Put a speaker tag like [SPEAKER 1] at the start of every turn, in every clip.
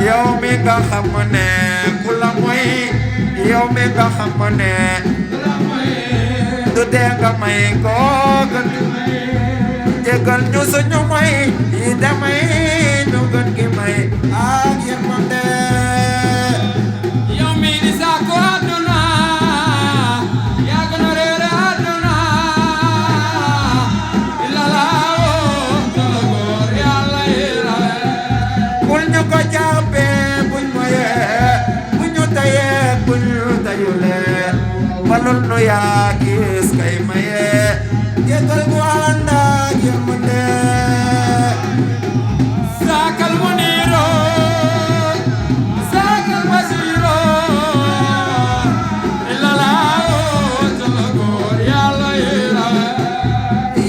[SPEAKER 1] yow mi nga xam ne ku la moy yow mi nga xam ne du dee nga may ko gën jégal ñu suñu moy yi damay ñu gën ki may ak yërmande
[SPEAKER 2] yow mi di sàkku àdduna yaa gën a réere àdduna illa laa tala góor yàlla yi rawe
[SPEAKER 1] bul ñu ko jàppee buñ moyee bu ñu tayee bu ñu tayulee balul nu yaa gis kay mayee jégal gu ànd ak yërmande
[SPEAKER 2] saakal muniiro saakal basiiro illa laa tala góor yàlla yi rawe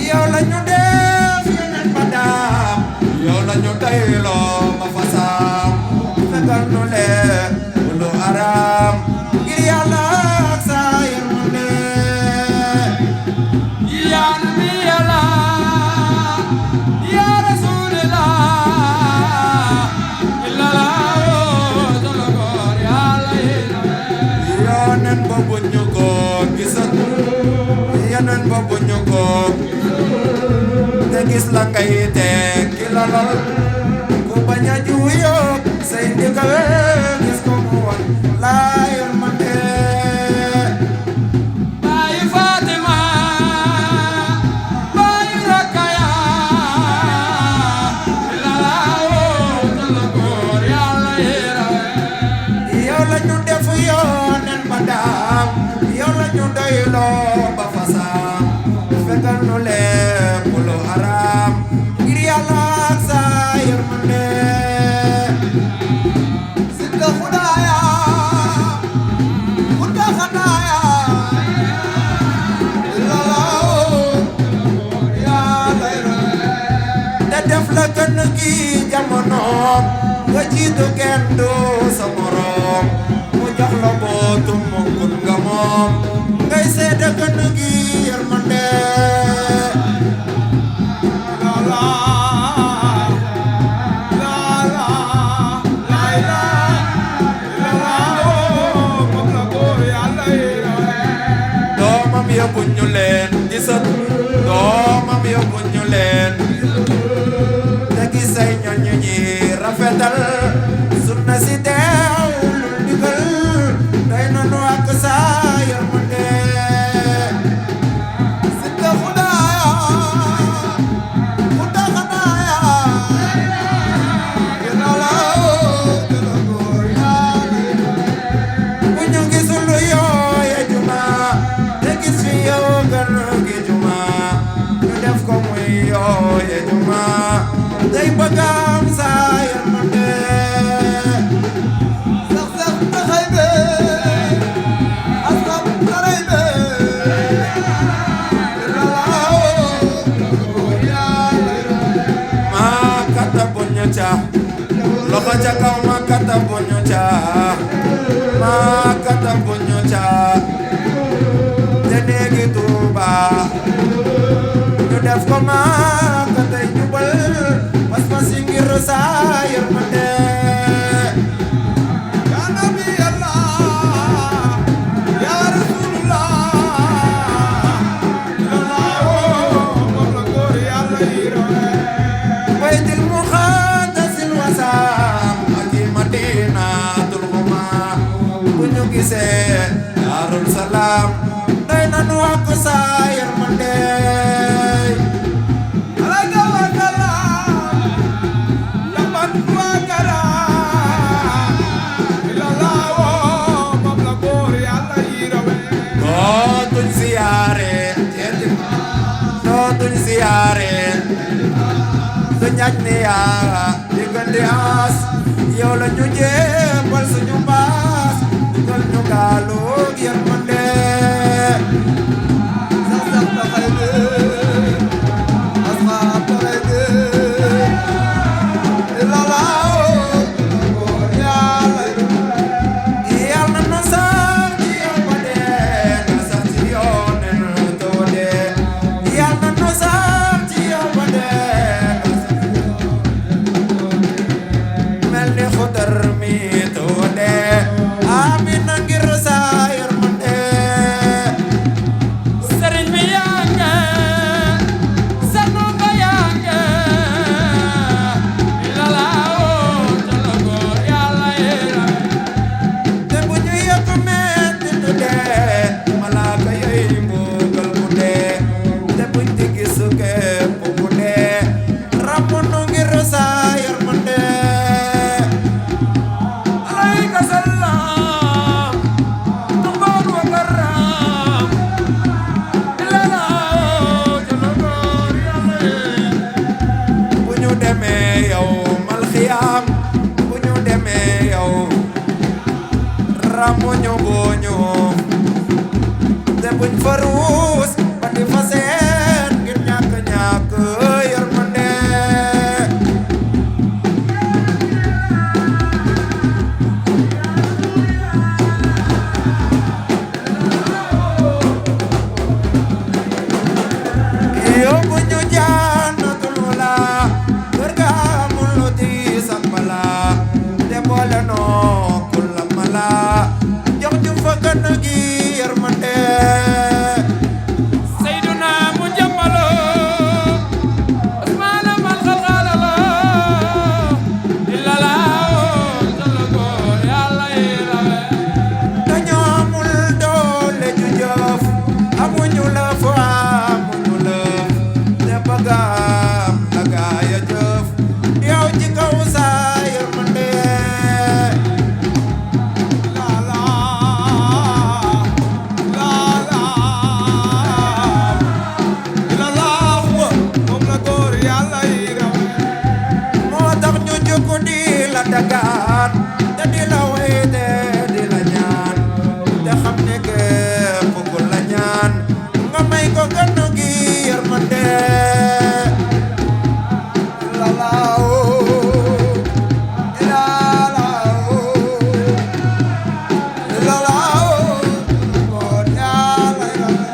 [SPEAKER 1] yow la ñu def yeneen ba daam yow la ñu tayloo ba fasaam fekkal nu lee lu araam ngir yàlla ak sa yërmande
[SPEAKER 2] yaa nabi yàlla yaa rasuulillah illa laa tala góor yàlla yi rawe
[SPEAKER 1] yonen boobu ñu ko gisat yonen boobu ñu ko te gis la ngay teg ki la lal ku bañ a juyoo say ndigal gis ko mu wan la yërmande
[SPEAKER 2] Baay Fatima baay Rakaya illa laa tala góor yàlla yi rawe
[SPEAKER 1] yow la ñu def yonen ba daam yow la ñu doyloo ba fasaam fekkal nu lépp lu araam ngir yàlla ak sa yërmande
[SPEAKER 2] Sidda Xudaaya Xudda Xadaaya illa laa yàlla yi rawe
[SPEAKER 1] te def la gën gi jamonoom nga jiitu kenn du sa morom mu jox la bootu mu kun nga moom ngay seede gën gi yërmande doomam yóbbu ñu leen di sët doomam yóbbu ñu leen te gis say ñoñu ñi rafetal sunna si teewul ndigal day nanu ak sa yërmande Sidda Xudaaya Xudda Xadaaya illa laa tala góor yàlla yi bu ñu gisul yooye juma te gis fi yow gën gi juma ñu def ko muy yooye juma day bëgg am sa yërmande
[SPEAKER 2] sax sax taxay be asxab taray be illa laa góor yàlla yi rawe
[SPEAKER 1] ma kata buñu ca loxo ca kaw ma kata buñu ca ma kata buñu ca te néegi Tuuba ñu def ko ma katay jubal pas pas yi ngir sa yërmande
[SPEAKER 2] yaa nabi yàlla yaa rasuulillah illa laa moom la góor yàlla yi rawe
[SPEAKER 1] baytil muqaddasil wasaam ak i madinatul xuma bu ñu gisee daarul salaam doy nanu ak sa yërmande
[SPEAKER 2] alaga wa salaam labat wa karaam illa laa moom la góor yàlla yi rawe
[SPEAKER 1] dootuñ siyaare dootuñ siyaare su ñaaj ni yaa diggante aas yow la ñu jébbal suñu baas dugal ñu gaalug yërmande
[SPEAKER 2] sax sax taxay be asxab taray be illa laa góor yàlla yi rawe
[SPEAKER 1] yàlla na sax ci yow ba dee na sax ci yonen too dee yàlla na sax ci yow ba dee na sax ci yonen yow mal xiyaam bu ñu demee yow ramuñu buñu te buñ fa ruus ba di fa seen ngir ñàkk yërmande yóbbu ñu jannatul ula kër ga amul lu diis ak balaa te boole noo kulla mala jox ñu fa gën gi yërmande
[SPEAKER 2] Seyduna mu jàmmalo Usmaana mal xalxalalo illala jalla góor yàlla yi rawe
[SPEAKER 1] dañoo amul doole ju jëf amuñu la fa amuñu la te bëgg am la gaaya jëf yow ci kaw sa yërmande la la la la la la moom la góor yàlla yi rawe moo tax ñu jóg di la dagaan te di la way te di la ñaan te xam ne képp ku la ñaan nga may ko gën gi yërmande la la la la la la góor yàlla yi rawe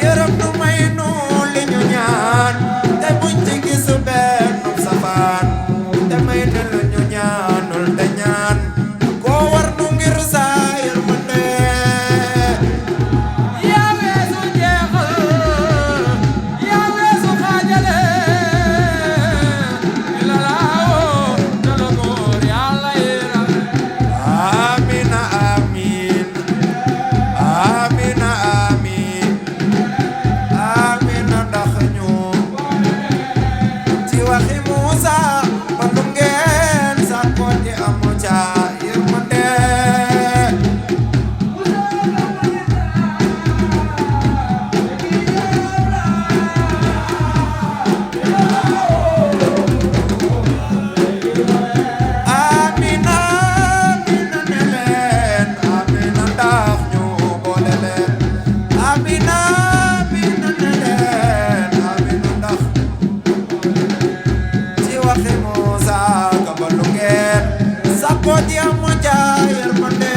[SPEAKER 1] yërëm nu may nu li ñu ñaan te buñ ci gis benn safaan te may ne lu ñu ñaanul te ñaan koo war nu ngir sa yërmande
[SPEAKER 2] yaa weesu jeexal yaa weesu xaajale illala jalla góor yàlla yi rawe
[SPEAKER 1] amina amin amina amin amina ndax ñu ci waxi Muusa ba lu ngeen sàkkoo ci amu ca yërmande amina amina ne leen amina ndax ñu boole leen amina amina ne leen amina ndax ci waxi Muusa ka ba lu ngeen sàkkoo ci amu ca yërmande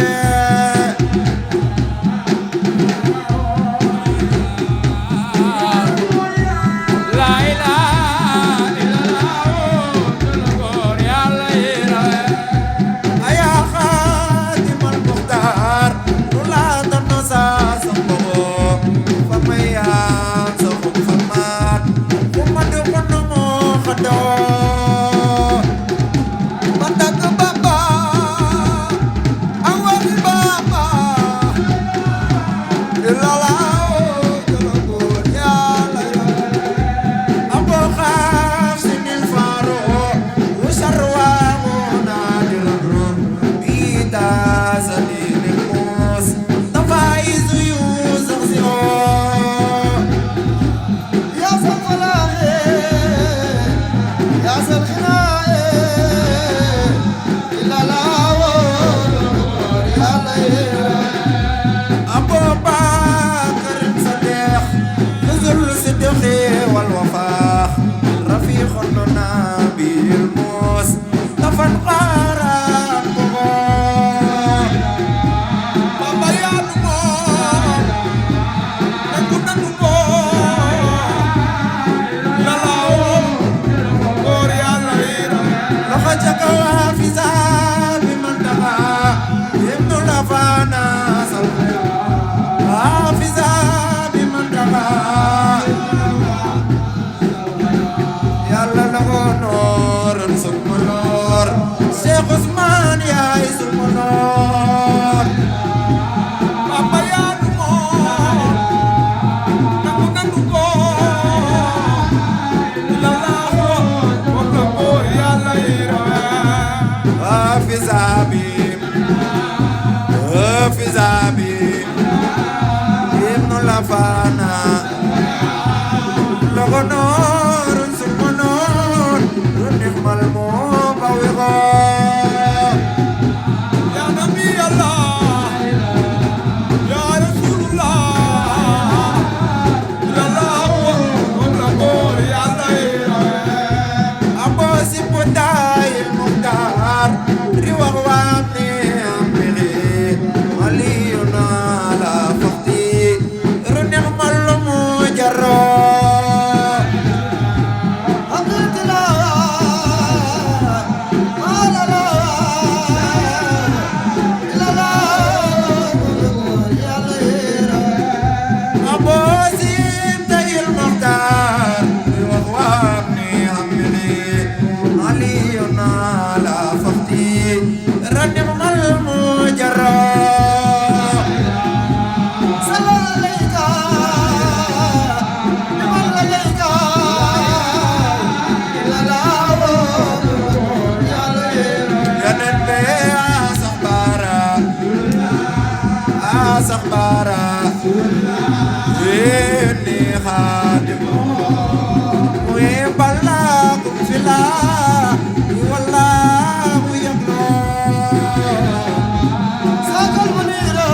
[SPEAKER 2] la ilaha illallah jalla góor yàlla yi rawe
[SPEAKER 1] aya xaadimal muxtaar nu laa tanno saa sa mbogo fa may yaam sa xub fa maat fu ma du ko nu moo xadoo ba tagg Bamba ak waxi Bamba ilala jala góor yàlla abo xaaf si nil faaro wu sarwaamu naadirun biita salili muus tafaayizu yuusuf si oo yaa sal falaaxe yaa sal xinaaye ilalaawo yàlla yee Abubakar Sadiq nuzul sidqi wal wafaa rafiqun nabil mus tafan qaran bugo Bamba yaanu moom nangu nangu ko lalaawo góor yàlla yi loxo ca kaw Hafiza bi man taxa yem nu la faana sal Hafiza bi man taxa yàlla la ko nooral suma noor Cheikh Ousmane yaay suma noor Bamba yaanu moom nangu nangu ko lalaawo moom la góor yàlla yi rawe Hafiza bi ibnu la faana logo noor suma noor يا نبي الله يا رسول الله يا الله ونقول يا الله أبو سبتاي المختار روح وامني أمري ولينا لا فقتي رنعم المجرد Sambara ini hadim wembala kumfila wallahu yaqlo sakal munira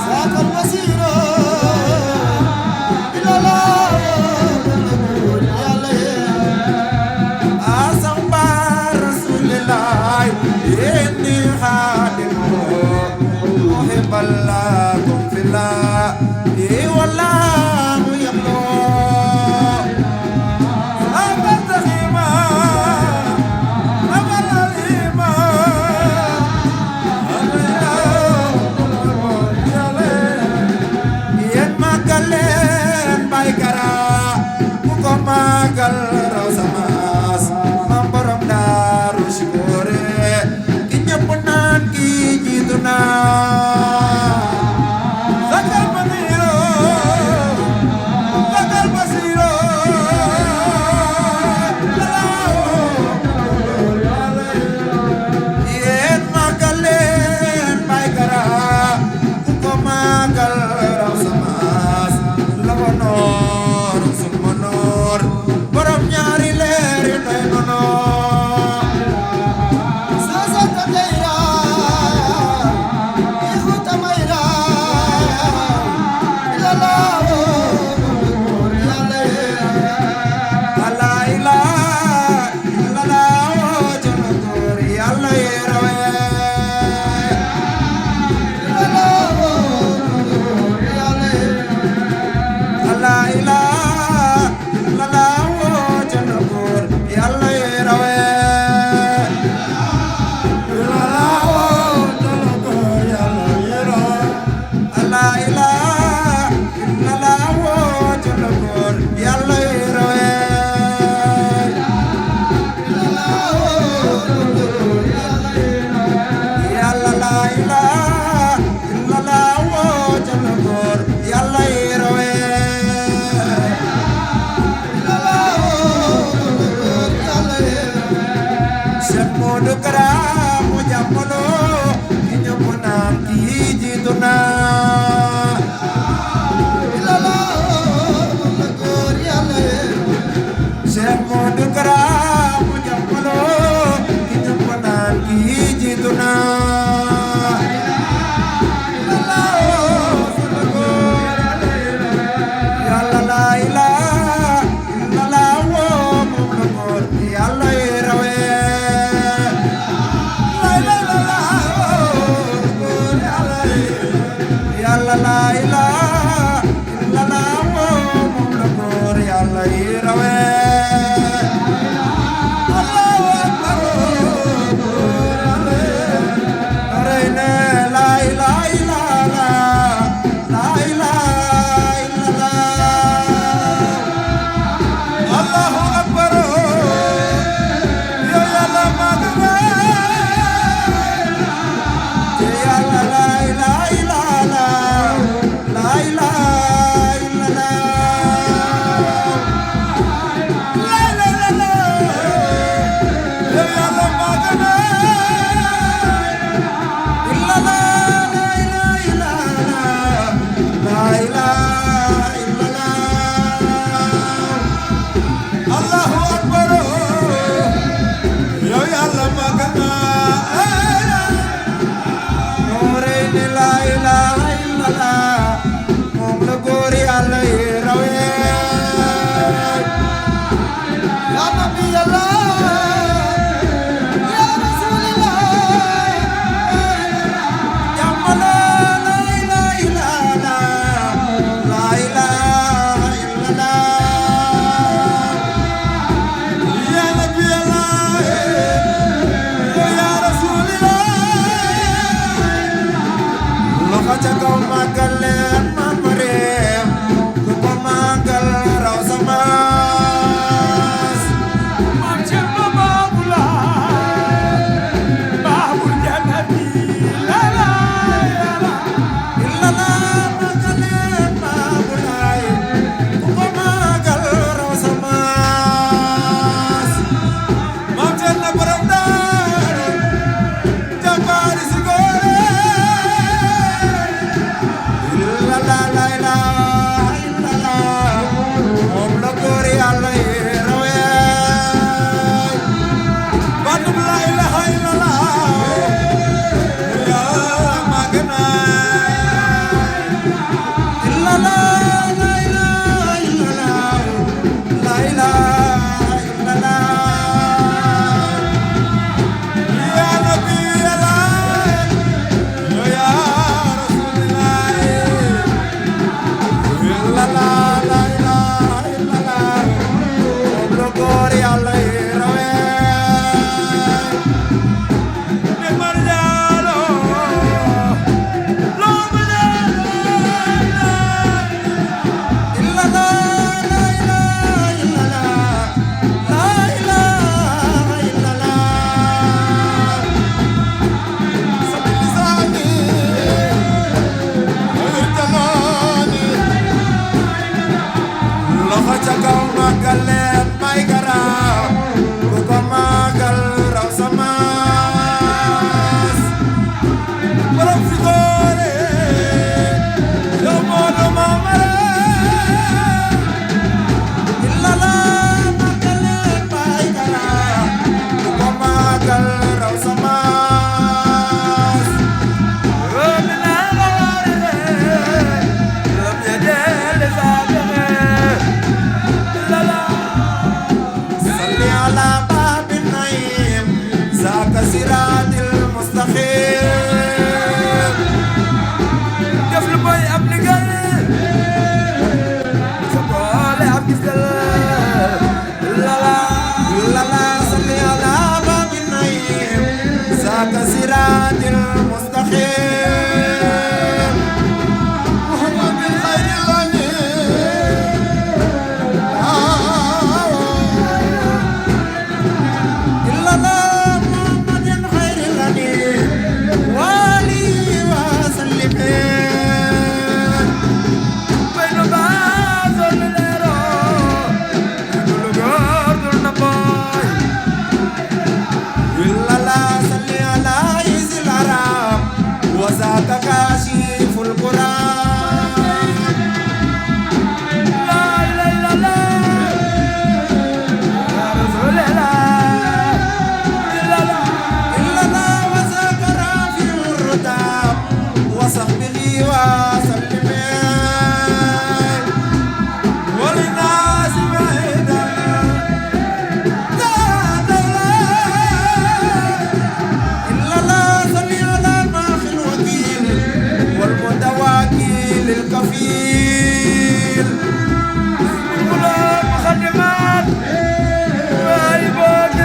[SPEAKER 1] sakal wasira ilala asambara rasulillah ini hadim بلاكم في الله والله يملو أبد الإيمان أبد الإيمان ين ما قلن بايكرا مكو ما قل روسماس مبرم دارو شكوري كي نبنان كي جيتنا ca kaw màggal leen Maam Mareem ku ko màggal raw sa maas
[SPEAKER 2] Maam Cerno Baabulaay baabul jannati la la
[SPEAKER 1] illa la màggal leen Baabulaay ku ko màggal raw sa maas Maam Cerno borom Daaru jàmbaari si góor illa la la ilaha illa la moom la góor Yàlla yi rawee baatub la ilaha illa la Yàlla màgg na illa la la ilaha illa la la ilaha illa la ya nabi Allah ya rasulullah illa la la ilaha illa la moom la góor Yàlla yi rawee ne marjalo lo marjalo illa la la ilaha illa la la ilaha illa la sabisani jalani loxo ca kaw màggal leen may garaaw ku ko màggal raw sa maas borom fi góore yow moo do maamare illa la màggal leen may garaaw ku ko màggal raw sa maas romina la warire rom ya dele saagane illa la salli ala babi naim zaka siratil mustaqim def lu boy ab liggéey sa boole ab gisal lala lala salli ala babi naim zaka siratil mustaqim muhammadin khairil illa la muhammadin khairil wali wa sallim bayno ba solero dulu góor dul na boy illa la salli ala izil aram wa zaka kashiful quran la la la la ya rasulullah illa la wa zaka rafi'ur rutab wa sahbihi wa sallim وللناس بعيدا إلا لا صلي على الماخي الوكيل والمتواكل الكفيل القلوب مخدمات وعيبوك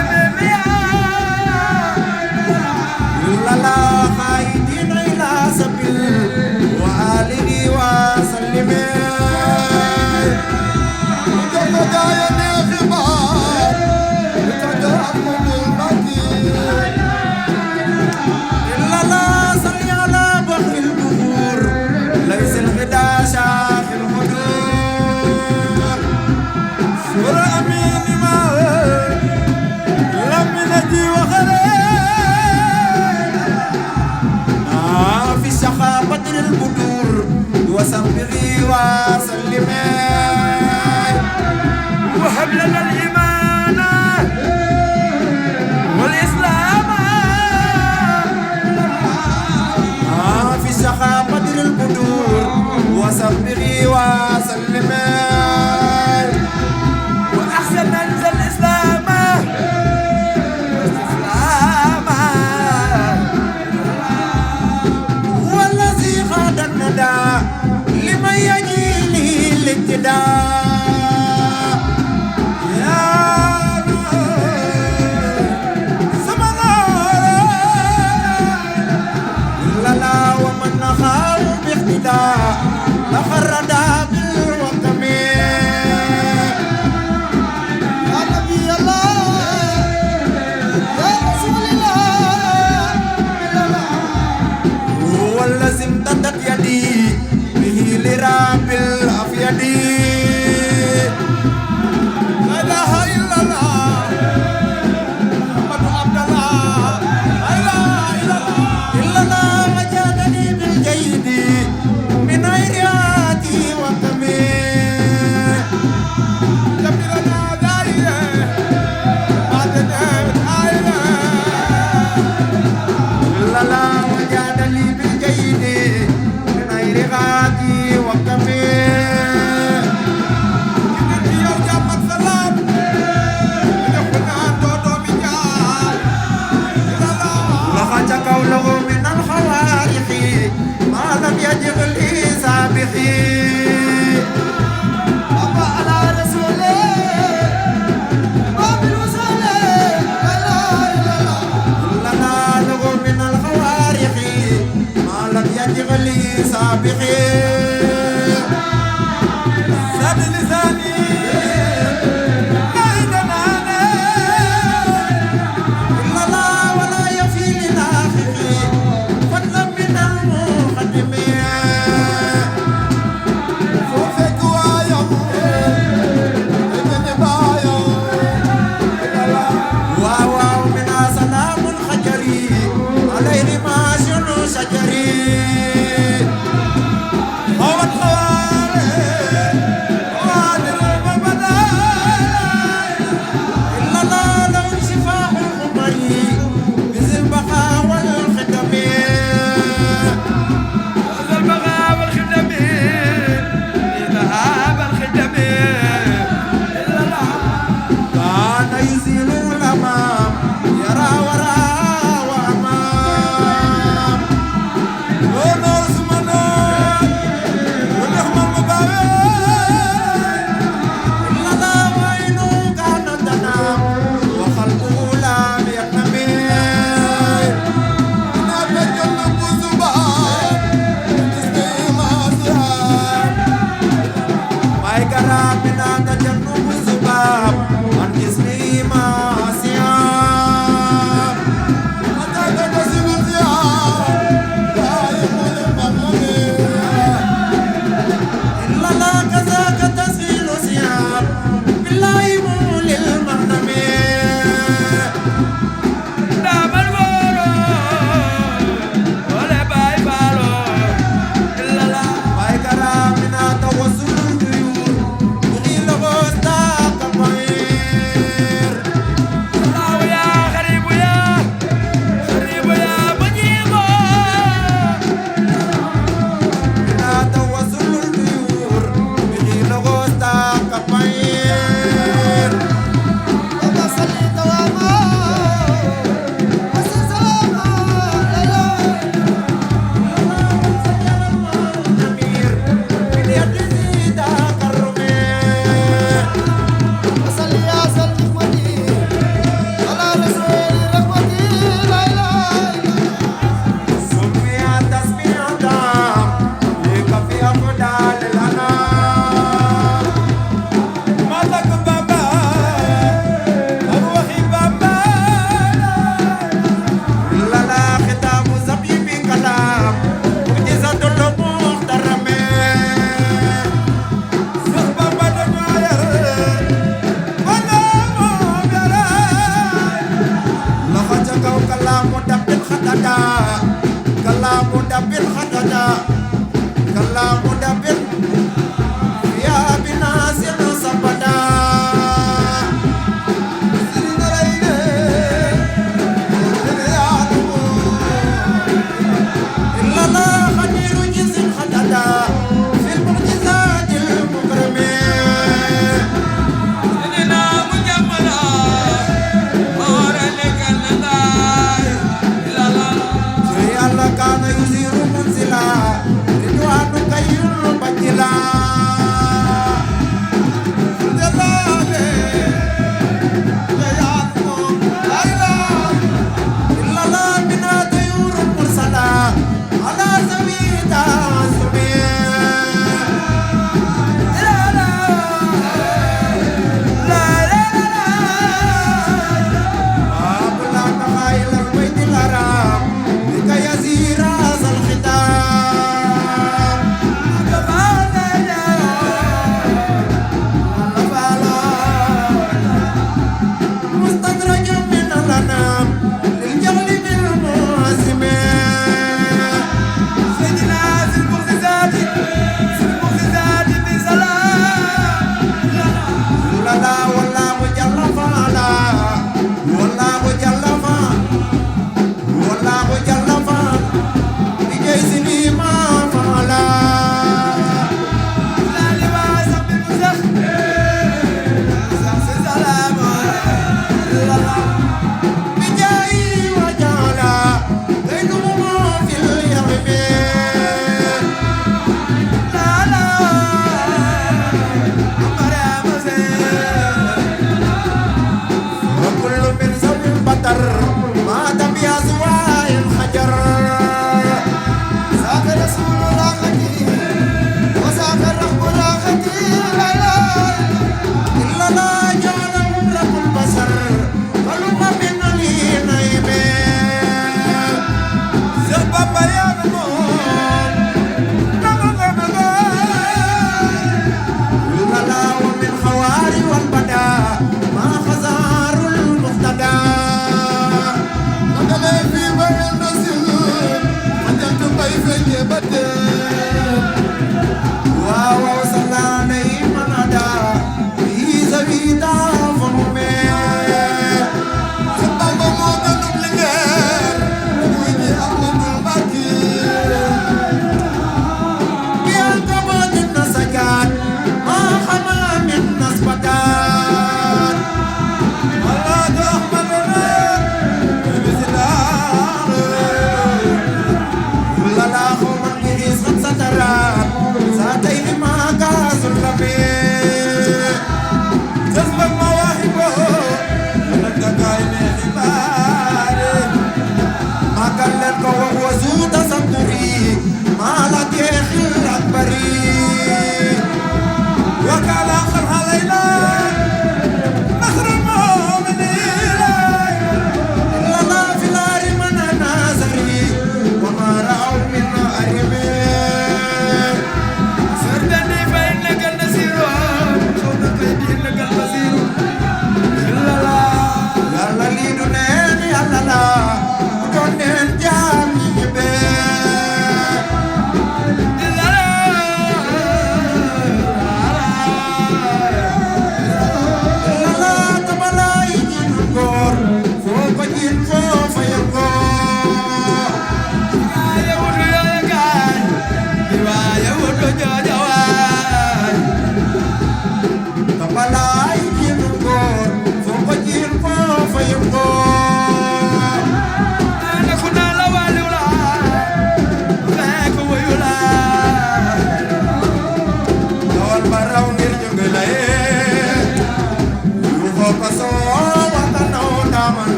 [SPEAKER 1] إلا لا خايدين إلى سبيل وآله وسلم إلا لا صلي على بحر البحور ليس الغدا شاخ الحضور سور أمين ما لم نجي وخليل في الشقاء بدر البدور وسبه وسلم وهب لنا الإيمان والإسلام في الشقاء بدر البدور وسبه وسلم وأحسن ننزل الإسلام والذي خاد الندى لمن يجيني الابتداء يا زمان لا ومن خاف سابقين سد لساني أيدناني إلا لا ولا يفي للآخر فضلا من المقدمين فوفك ويوم ابن بايو واو من سلام الخجري عليه ماشن شجري خوات خواري وادر المبدا إلا لا لو شفاء الخمري بذي البقاء والخدم بذي البقاء والخدم لذهاب الخدم إلا لا كان يزيل الأمام يرى وراء وأمام ونور زمنان ونحن المباوي إلا لا وينو كان تنام وخلقه لم يكتمل نبت جنب زبان جسمي ما زهاب ما يقرب من تجنب الزباب عن جسمي ما سياب أتاك تسيب الزياب دائم المظلمين إلا لا كذاك تسهيل سياب بالله مولي المهنمين دام الورو ولا باي بالو إلا لا باي كرامنا توسل الديور يغيل غوستا كبير الله يا غريب يا مجيبو لا توسل الديور يغيل غوستا كبير الله صلي دواما وسل سلاما ليلا نمير باليد زيدا كرمي وصلي يا سلم ودي على رسول رحمتي لا اله الا سمي تسمية لك في أفضل الأنام مالك بابا أروحي بابا لا لا ختام زبيب كلام معجزة المحترم سخ بابا دنيا ولا مبرا لخجك كلام دبل خددا كلام دبل خددا كلام دبل يا بناصر سبدا سيدنا رينا إلا لا خدير جسم خددا في المعجزات المكرمين سيدنا مجملا أورلك النداي إلا لا جي الله كان يزير منزلا رضوان كيل بجلا إلا لا من طيور مرسلا على سويد عاصمين لا لا لا لا لا خيل البيت الحرام لكي يزير هذا الختام مستدرج من الأنام للجهل بالمعزمين سيدنا ذي المعجزات بسلام لا لا والله جل فعلا والله جل فعلا والله جل فعلا بجيزني ما فعلا لا لباس بالمزخ سلام لا لا بجاه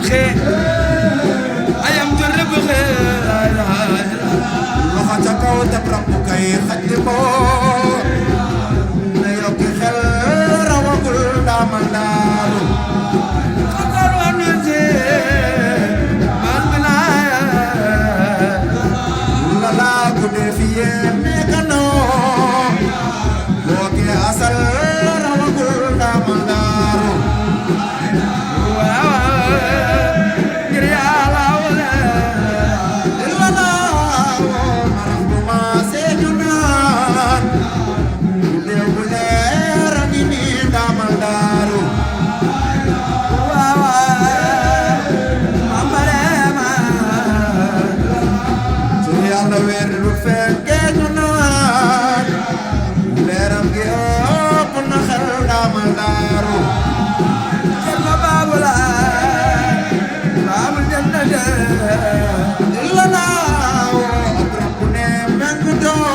[SPEAKER 2] xee ayam jor rëbb xee
[SPEAKER 1] loxo ca kaw te rambu kay xaj moo na yokki xel rawagul daamal daaru
[SPEAKER 2] xakar wanu see man binaaya
[SPEAKER 1] lala ku dee fiye meekanoo booke asal rawagul daamal daaru
[SPEAKER 2] ngir Yàlla wala
[SPEAKER 1] lala marax bu ma seetu naan bu dee bu leer a ngi nii daamal daaru su Yàlla weer lu fekkee ñu naan leeram gi ëpp na xel daamal daaru
[SPEAKER 2] Cerno Baabula baabul jannate
[SPEAKER 1] lala ab rabbu ne mengu doo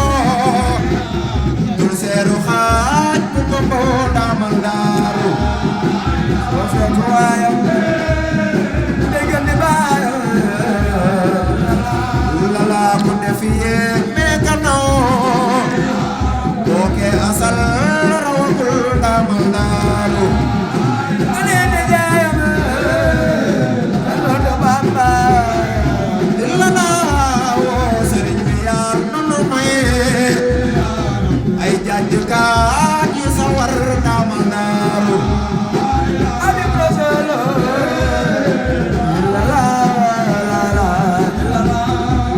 [SPEAKER 1] dul seeru xaaj bu ko mboo daamal daaru
[SPEAKER 2] soo fekk waayam déggal ni baayam
[SPEAKER 1] lala ku def yéeg meekanoo booke asal rawagul daamal daaru
[SPEAKER 2] ane jaayam Cerno Bamba
[SPEAKER 1] lala woo sëriñ bi yaa nunu maye ay jaajëkaat yu sawar daamal daaru
[SPEAKER 2] Habib Rasulu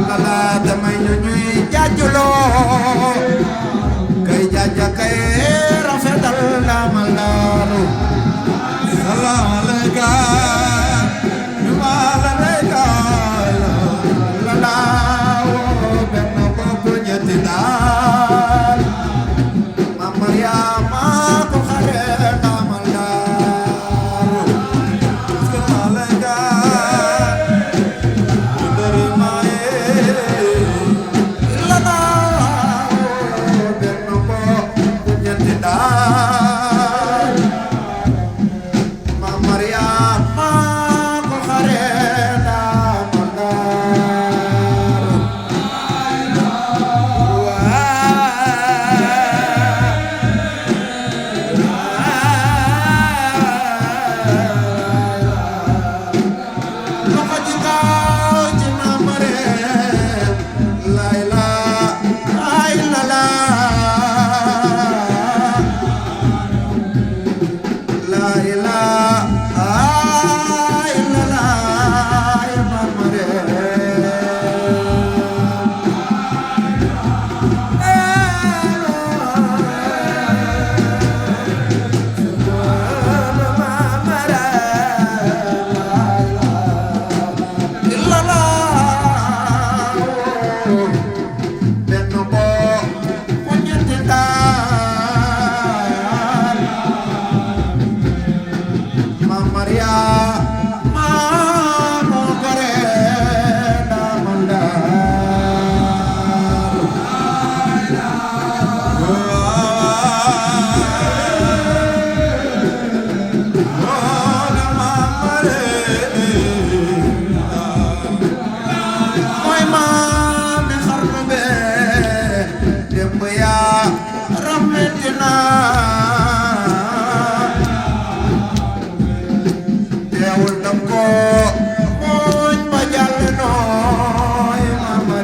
[SPEAKER 1] lala damay ñu ñuy jaajuloo kay jaaja kay rafetal daamal daaru salaam alayka wa alayka lala woo benn bopp ñetti daal ma Mariama ko xare daamal daaru salaam alayka ndari maaye lala woo benn bopp ñetti daal ma Mariama ko xare daamal daaru loxo ci kaw ci Mama Reem layla ay lala layla ay lala ay Mama Reem lala benn bopp ku ñetti daal ma Maria ma moo gore daamal daaru mooy maam mi xarnu bee démb yaa rameti naa teewul dam ko mooñ ba jàll nooy Mama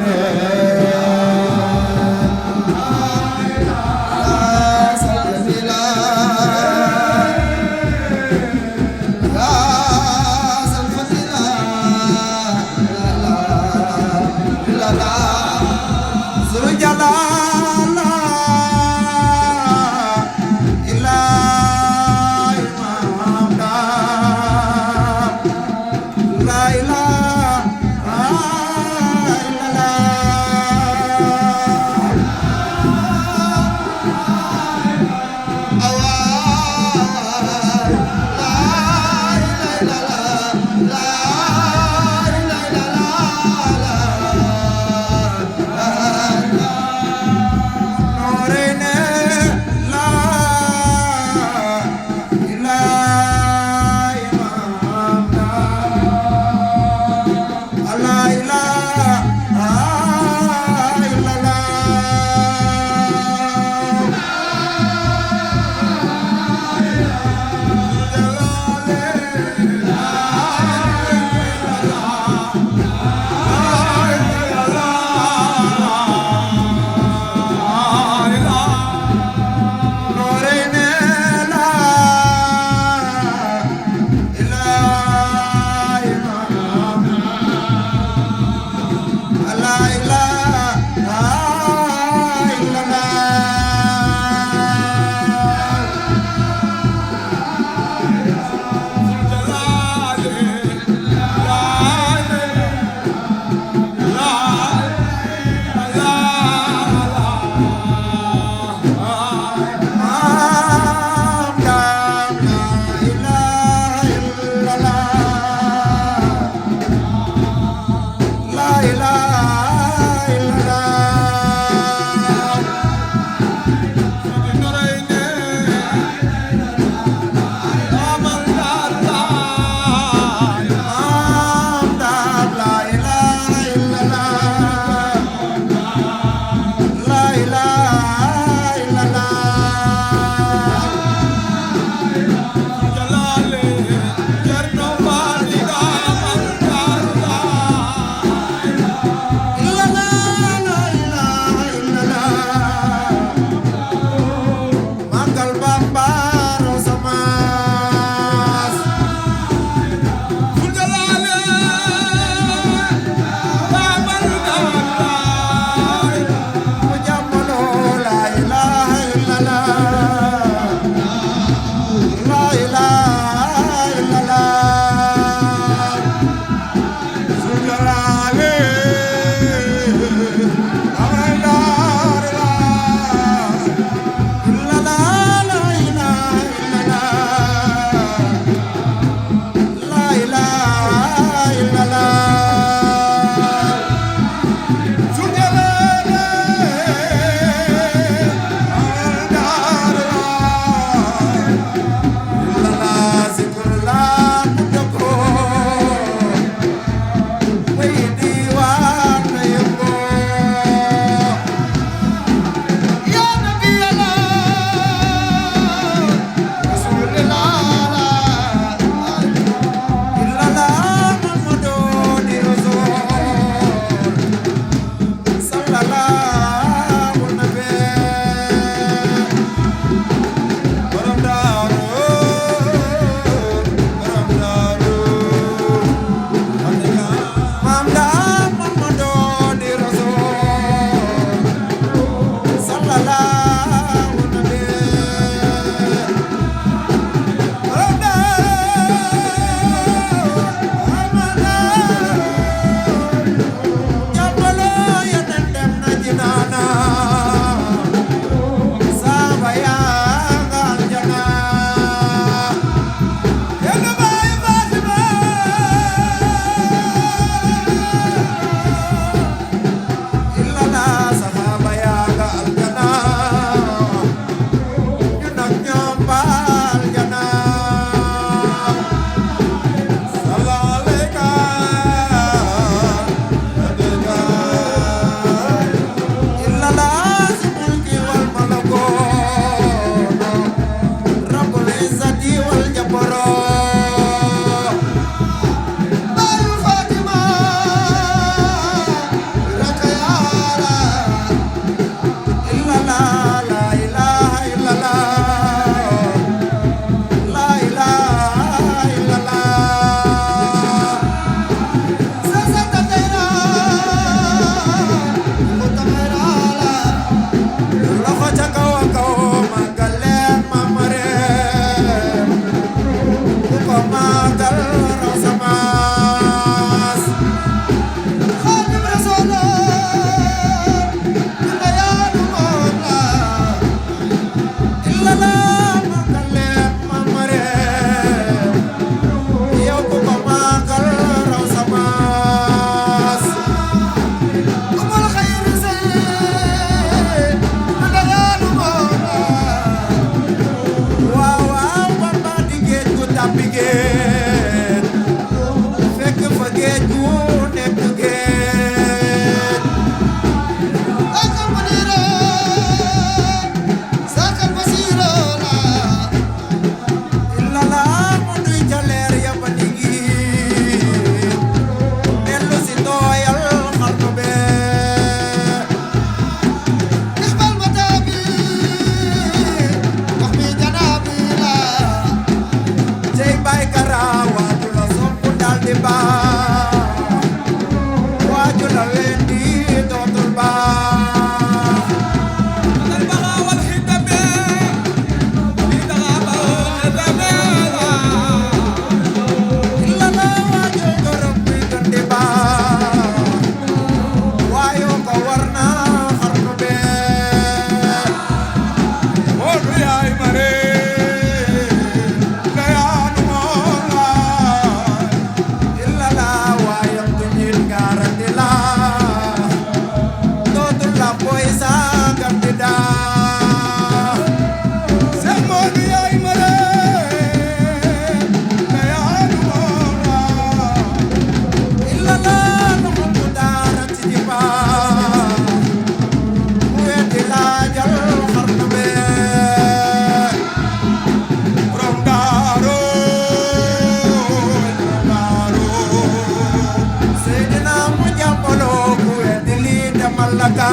[SPEAKER 1] malaka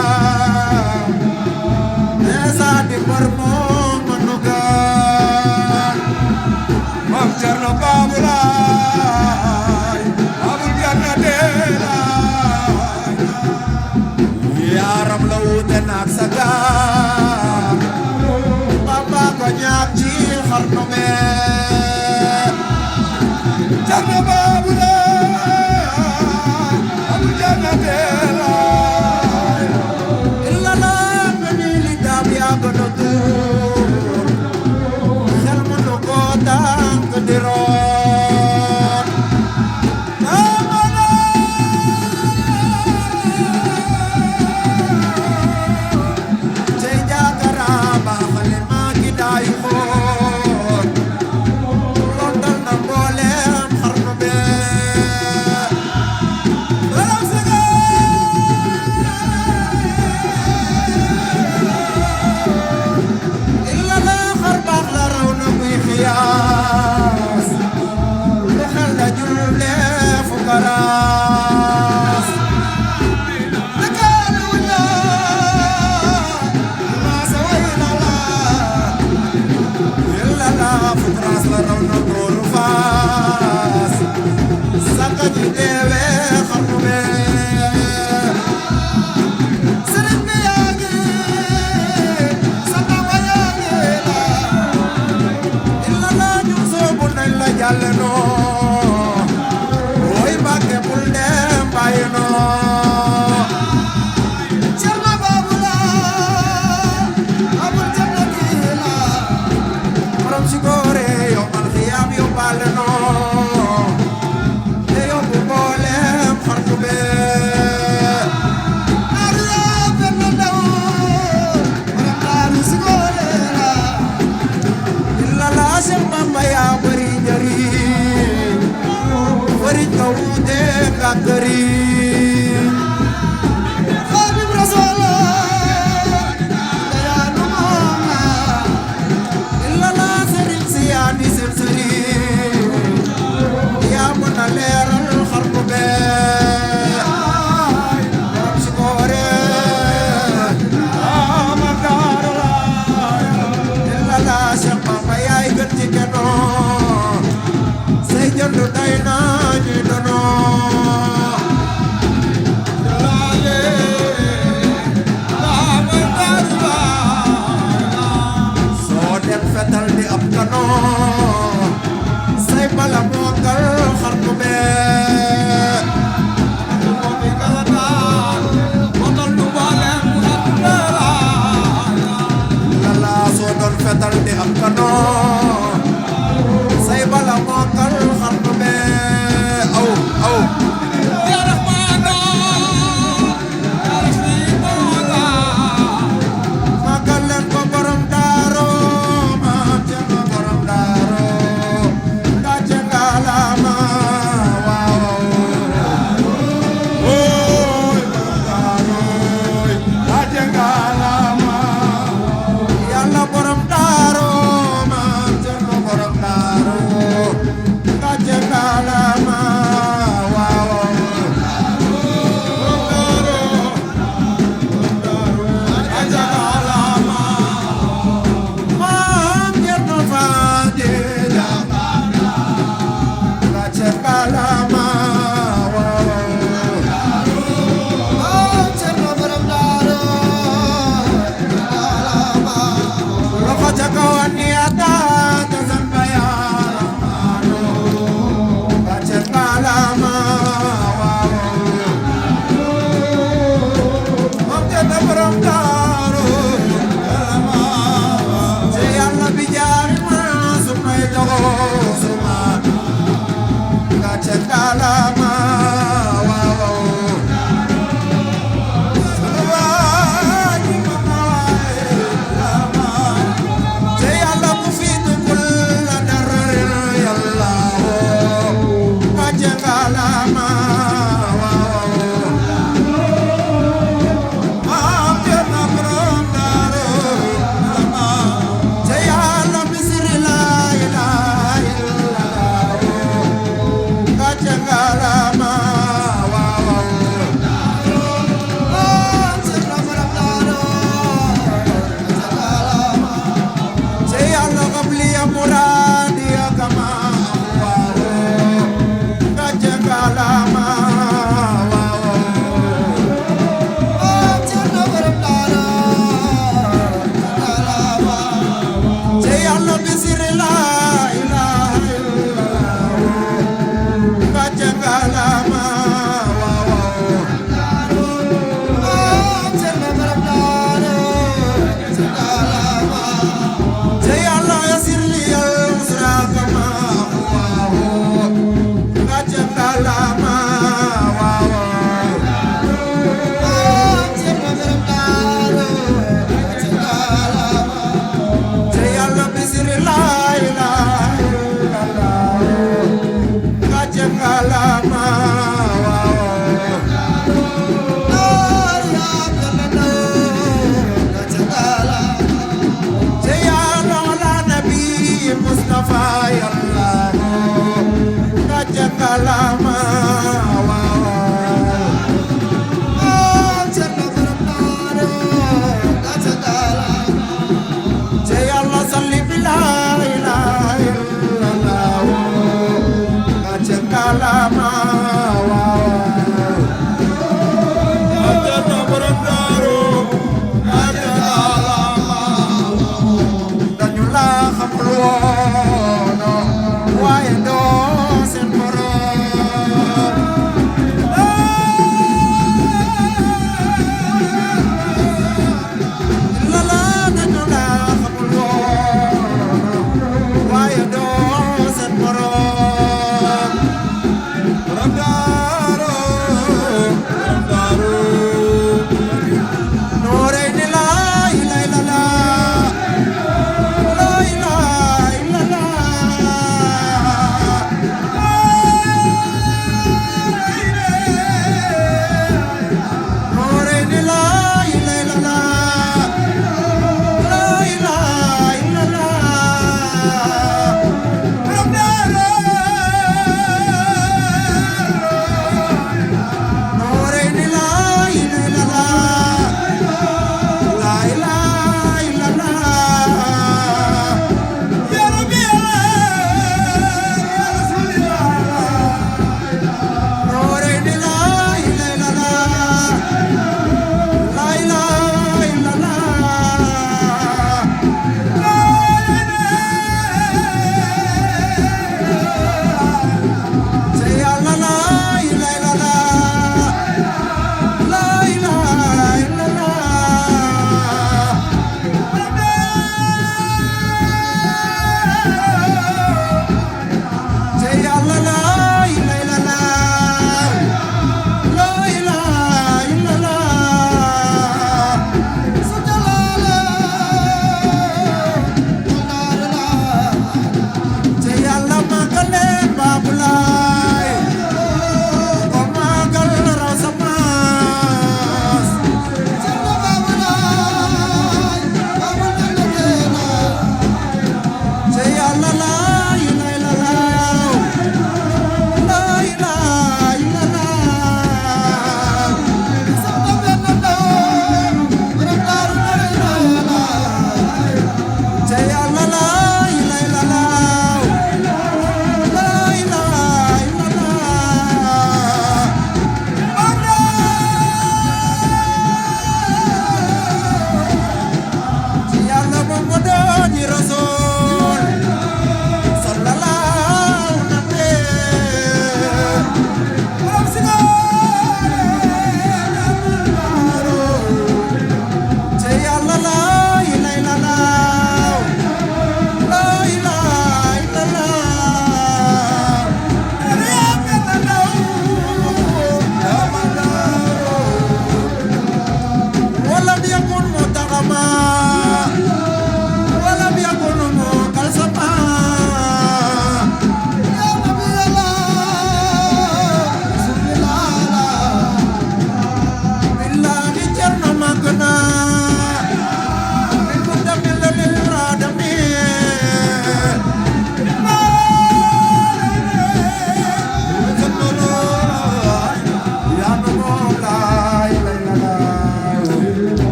[SPEAKER 1] nesa di permong menugan mam Cerno Babulay abul janna dela yaram lawuten ak saga papa ko ñak ci xarnu me Cerno Babulay abul janna dela illa la ngani li dam ya gono tu xel mu nu ko tank di roon cey jaakara baaxale maa ngi daayu xoon londal na mbooleem xarnu bee lalam saga illa la xar baax la raw na muy xiyaas lu xel la jullee fu garaas nakaanu la maasa way la la illa la fu garaas la raw na góoru faas saka ji deewee xarnu bee sëriñ bi yaa ngi saka wa yaa ngi la illa la ñu soobu nañ la jàll noo woy Mbàkke bul dem bàyyi noo Cerno Babulay abul janna dela borom si góore yombal xiyaam yóbbaale noo te yóbbu mboolem xarnu bee naaru yaa benn ndaw borom naaru si góore la illa la Seex Bamba yaa bari njariñ bari nga wuute nga këriñ Xaadim Rasuul yaa nu moom la illa la sëriñ si yaa di seen sëriñ yaa mën a leeral xarnu bee borom si góore ama daaru la illa la Seex Bamba yaay gën ci kennoo say jënd day naa ñuy donoo laale laama daaru la soo dem fetal di ab kanoo say bala mookal xarnu bee moo fi galataan motal lu booleem xarnu bee lala soo doon fetal di ab kanoo say bala mookal xarnu bee aw aw ya rahmaano ya rahiimoola magal leen ko borom daaro maam Cerno borom daaro gàcce ngalaama waaw ooy borom daaro gàcce ngalaama yàlla borom daaro maam Cerno borom daaro gàcce ngalaama waaw borom daaro gàcce ngalaama maam Cerno Fadila gàcce ngalaama waaw maam Cerno borom daaro ngalaama loxo ca kaw ni ata te samba yaa rahmaano gàcce ngalaama waaw maam Cerno borom daaro ngalaama ci yàlla bi jaari ma sumay dogo suma gàcce ngalaama waaw waaji mama lama te yàlla mu fi dugul la dara yàlla gàcce ngalaama waaw maam Cerno borom daaro ngalaama te yàlla misiri la ilaha illallah gàcce ngalaama waaw kalama Ranga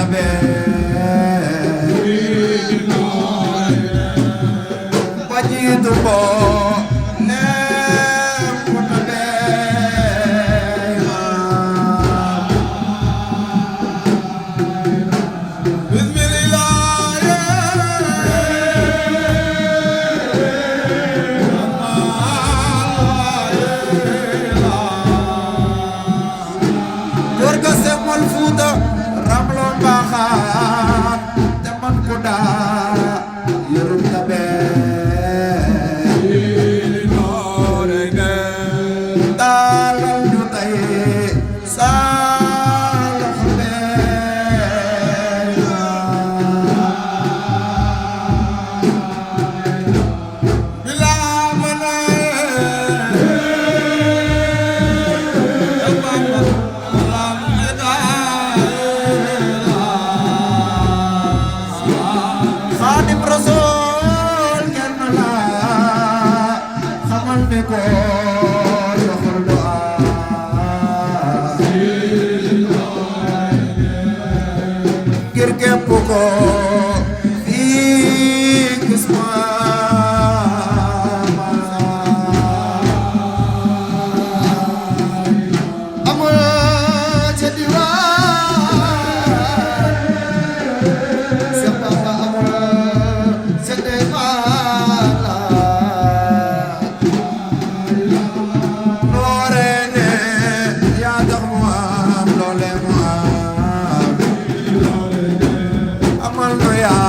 [SPEAKER 1] tabe bajitu bo ne ku tabe
[SPEAKER 2] Yeah.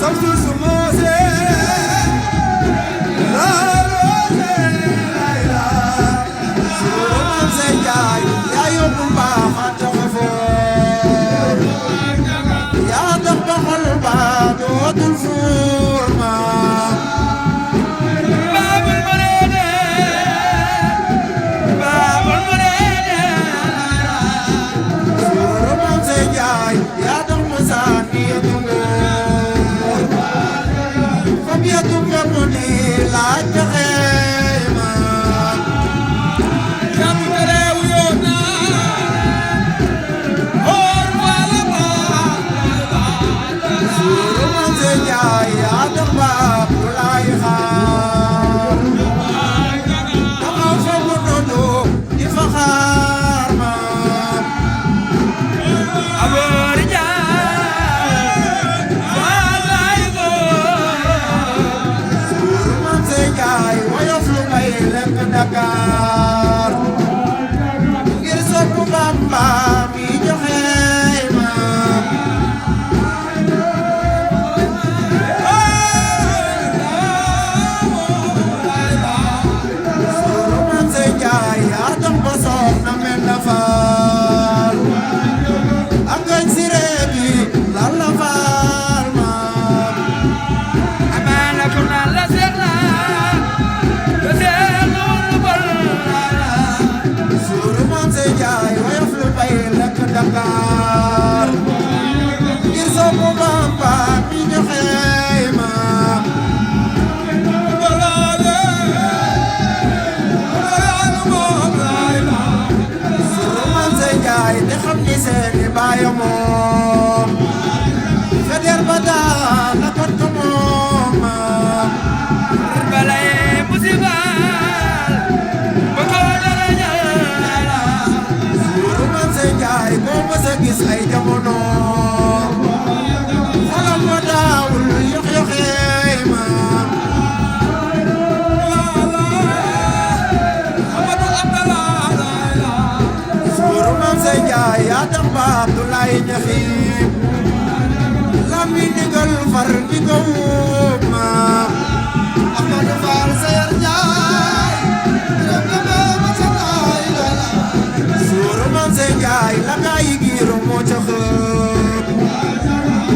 [SPEAKER 1] Samsu sumose la rose la suru mam say jaay ya yóbbul baax a taxafoo yaa tax ba xol ba dootul fuur ma
[SPEAKER 2] Babul Muride Babul Muride
[SPEAKER 1] suru mam say jaay yaa tax ma sànni yëngu fam yëngu nga mu di laaj joxe ma
[SPEAKER 2] Jamu terew yoona Hor wala ba
[SPEAKER 1] suru mam say jaay yaa tax ba du lay xaar taxaw fa mu noonu di fa xaar ma
[SPEAKER 2] Abor Jaay walay go
[SPEAKER 1] suru mam say jaay woyof lu may lekk Dakar ngir soppu Bamba mi joxe ma suru mam say jaay yaa tax ba soxna mel na faal ak ngañ siré bi lan la faal ma
[SPEAKER 2] Amana ko na la seexla Ko seexlu lu bol
[SPEAKER 1] suru mam say jaay woyof lu may lekk Dakar ngir soppu Bamba mi joxe ma suru mam say jaay te xam ni seeni baay moom feder ba daa la kot ko moom ma
[SPEAKER 2] Balay musibal Ba ko dara ñaala
[SPEAKER 1] suru mam say jaay boo mës a gis ay jamono xolam ma daawul yox-yoxee ma
[SPEAKER 2] Amadou Abdallah
[SPEAKER 1] suru mam say jaay yaa tax ba Abdoulaye Ñaxim lami ndigal far di ko wuub ma Amadou Fall Sayer Njaay rem na ma ca taay lala suru mam say jaay la gaa yi giiru moo ca xëpp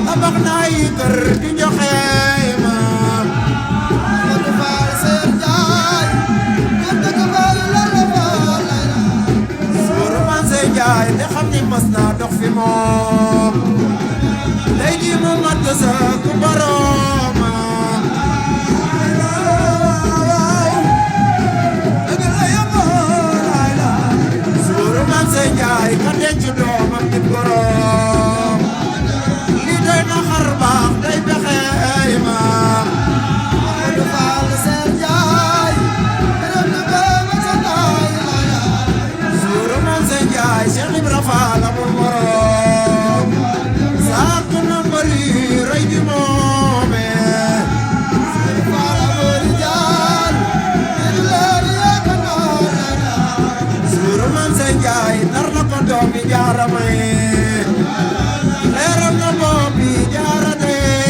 [SPEAKER 1] tabax naa yi kër di joxe ma Amadou Fall Sayer Njaay rem na ka baal lala faal suru mam say jaay te xam ni mas naa dox fi moom tey jii mu mat sa ku borooma suru mam say jaay ka denc doomam di borom li doy na xar baax day pexey ma Amadou Fall Sayer Njaay rem na ba ma ca taay suru mam say jaay Cheikh Ibra Fall amul morom sàkk na mbëri rey di moome suru Fall amul jaal ngir leer yàgg noona suru mam say jaay nar na ko doomi jaara may leeral na boppi jaara dee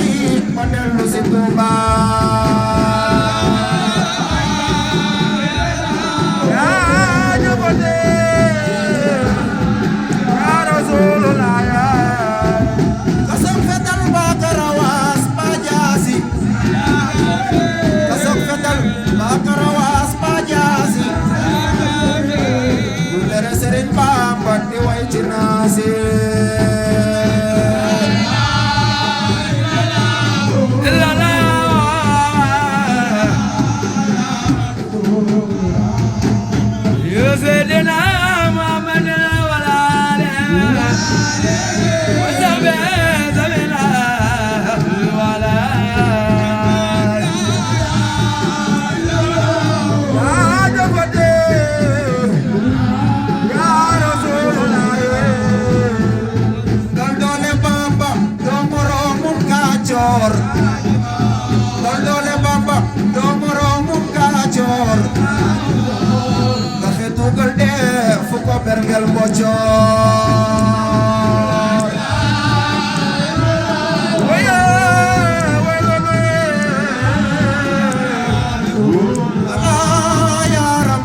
[SPEAKER 1] tukki ma dellu si Tuuba yaa jabate yaa Rasulullah kasam fetal ba karawaas ba jaasi kasam fetal ba karawaas ba jaasi bu tere Sëriñ Bamba di way ci naasi Doole Bamba doo moroomum Kajoor nga xetu gal dee fu ko berngel Mbocoor waya ala yaram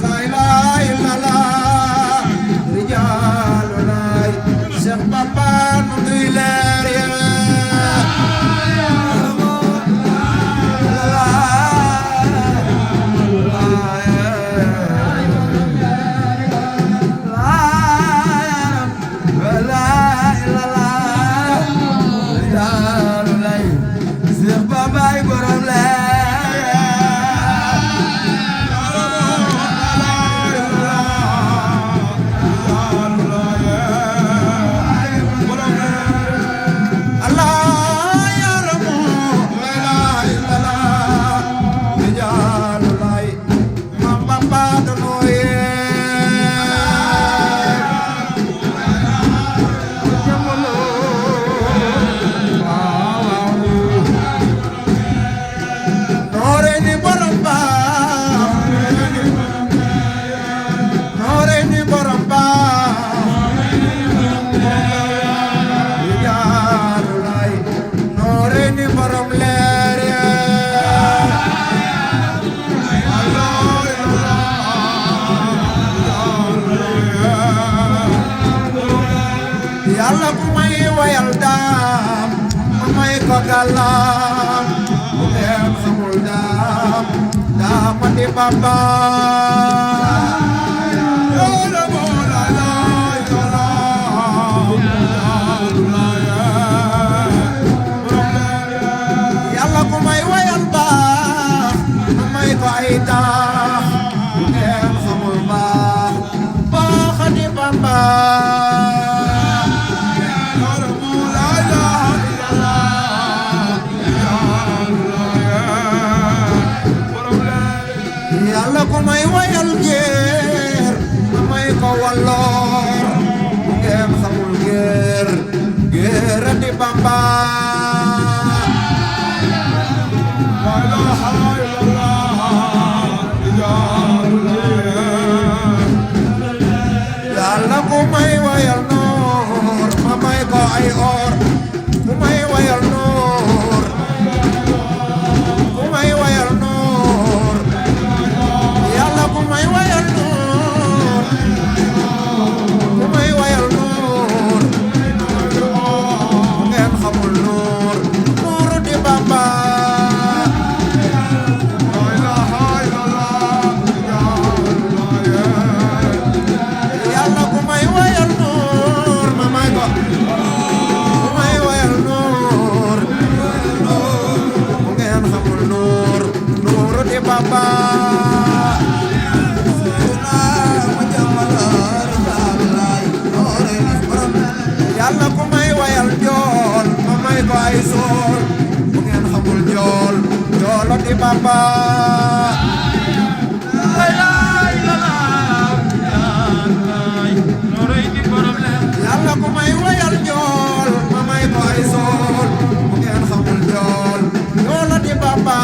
[SPEAKER 1] lay lay lala rijaalu lay Cheikh Bamba nu duy leer ya Yàlla ku may wayal daam ma may ko gàllam bu leen xamul daam daama di Bamba Yàlla ku may wayal baax ma may ko ay taax bu leen xamul baax baax di Bamba Yàlla ku may wayal géer ma may ko walloor bu ngeen xamul géer géer di Bamba la ilaha illallah Yàlla ku may wayal noor ma may ko ay or ku may wayal noor ku may wayal noor Yàlla ku may wayal noor ku may wayal noor bu ngeen xamul noor noor di Bamba la ilaha illallah Yàlla ku may wayal noor ma may ko ku may wayal noor bu ngeen xamul noor noor di Bamba Yàlla ku may wayal jool ma may ko ay sool bu ngeen xamul jool joolo di Bamba Yàlla ku may wayal jool ma may ko ay sool bu ngeen xamul jool joolo di Bamba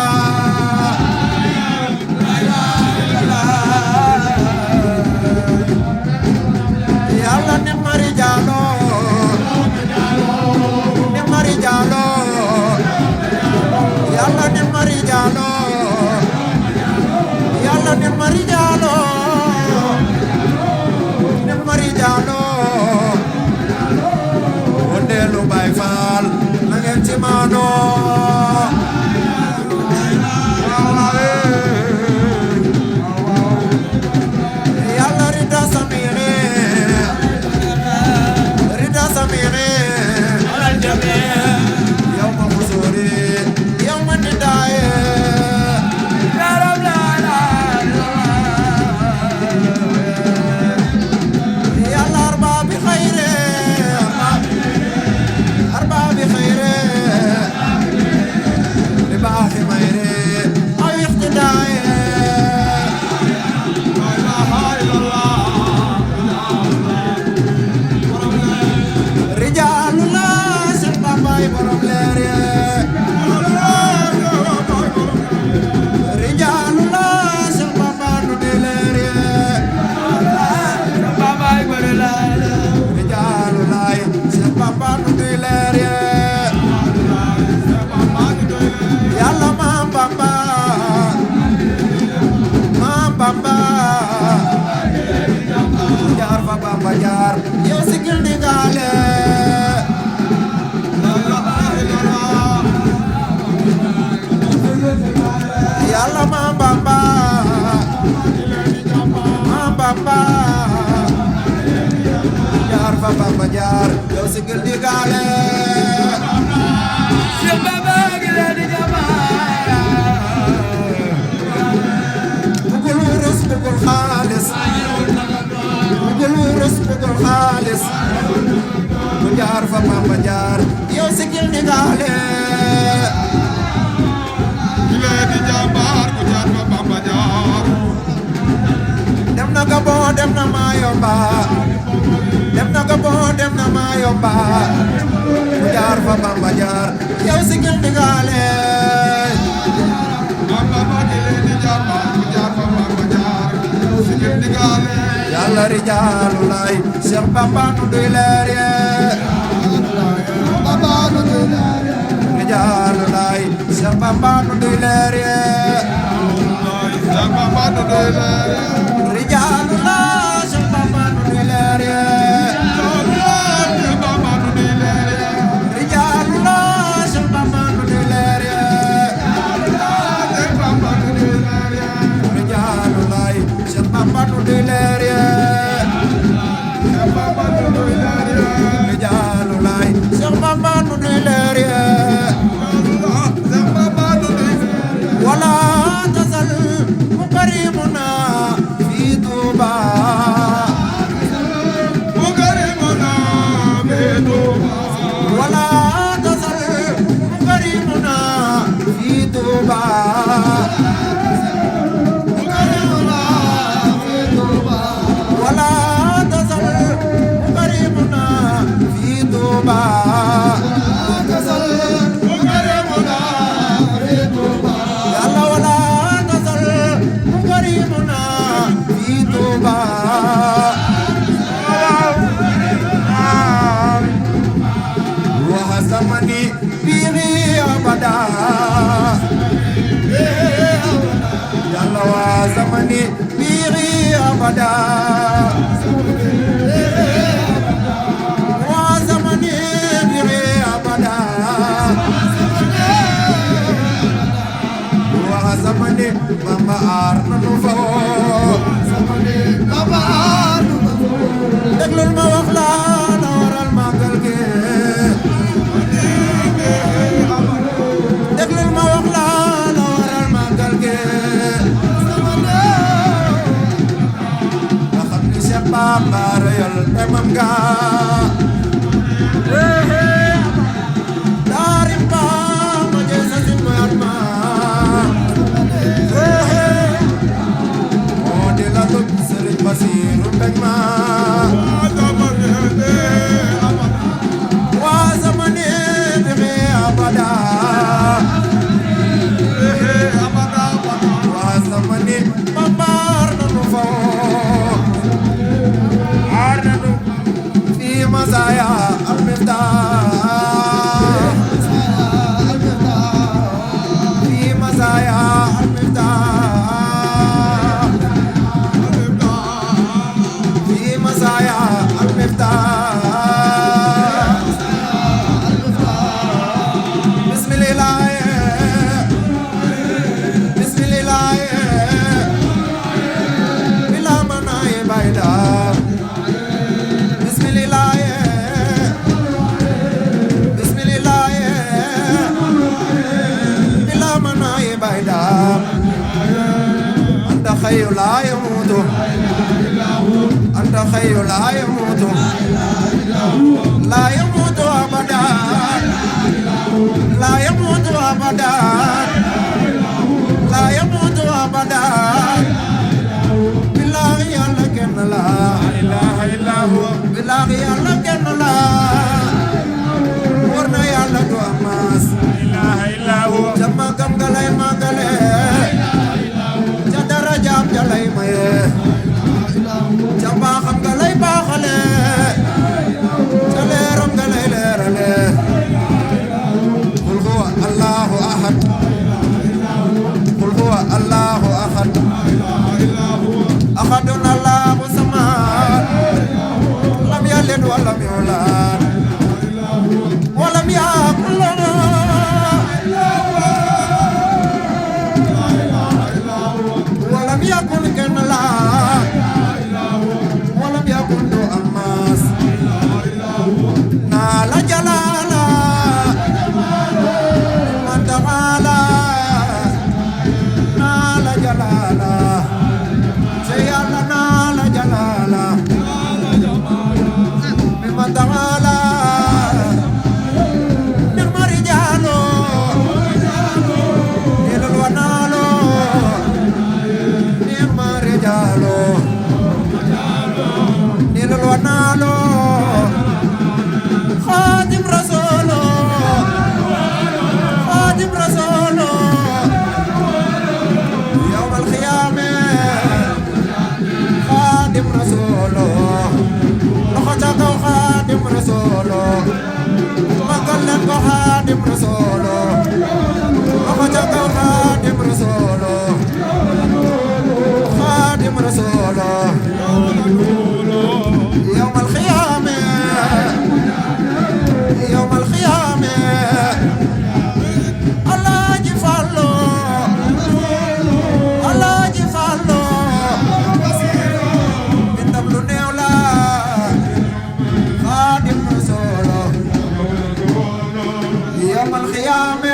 [SPEAKER 1] Yàlla ne mari jaalo rijaalo yàlla ne ma rijaalo ne ma rijaalo wondeelu Baay Faal na ngeen ci maanoo yàlla rida samire alal jamii yow ma musóori yow ma nidaaye yàlla arbaa bi xayre li baaxi mayre aw ixtidaaye rijaalu la seen bambaay borom leer ye rijaalu la seen bambaay nu di leer ye rijaalu laay seen bambaay nu di leer ye yàlla maam Bamba jaar fa Bamba jaar yow sigil di gaale yàlla maam Bamba jaar fa Bamba jaar yow sigil di gaale bugul wurus bugul xaalis mu jaar fa Bamba jaar yow sigil di gaale dem na Gabon dem na Mayomba mu jaar fa Bamba jaar yow sigil di gaale yàlla rijaalu laay Seex Bamba nu duy leer ye rijaalu laay Seex Bamba nu duy leer ye rijaalu laay Seex Bamba nu duy leer ye rijaalu laay Seex Bamba nu duy leer ye rijaalu laay Seex Bamba nu duy leer ye rijaalu laay Seex Bamba nu duy leer ye wala tasal mukarimuna fi Tuuba wala tasal mukarimuna fi Tuuba wala tasal mukarimuna fi Tuuba yàlla wala tasal mukarimuna fi Tuuba wa hasamani bihi abada yàlla wa hasamani bihi abada wa hasamani bihi abada wa hasamani Bamba aar nanu foo déglul ma wax la la waral màggal gi déglul ma wax la la waral màggal gi nga xam ni Seex Bamba reyal temam ga daarim ba ma jël sa sin moyat ma moo di la tut Sëriñ Basiru mbeg ma waa zamani bi abada waa zamani Bamba aar nanu foo aar nanu حي لا يموت أنت حي لا يموت لا يموت أبدا لا يموت أبدا لا يموت أبدا بالله يلا كن لا إله إلا هو بالله يلا كن لا ورنا يلا دو أماس لا إله إلا هو جمع كم غلاي ما غلاي جدار جام جلاي ما جمع كم غلاي با غلاي جليرم غلاي ليرلي قل هو الله أحد قل هو الله أحد أحد الله الصمد لم يلد ولم يولد ولم يكن له ولم يكن كملا ولم يكن له أماس نال جلالا من تعالى نال جلالا سيالا نال جلالا ممن تعالى نالو خادم رسولو خادم رسولو يوم القيامة خادم رسولو لخجاكو خادم رسولو مقلنكو خادم رسولو لخجاكو خادم رسولو خادم رسولو يوم القيامة يوم القيامة الله جفالو الله جفالو من قبل نيولا خادم رسوله يوم القيامة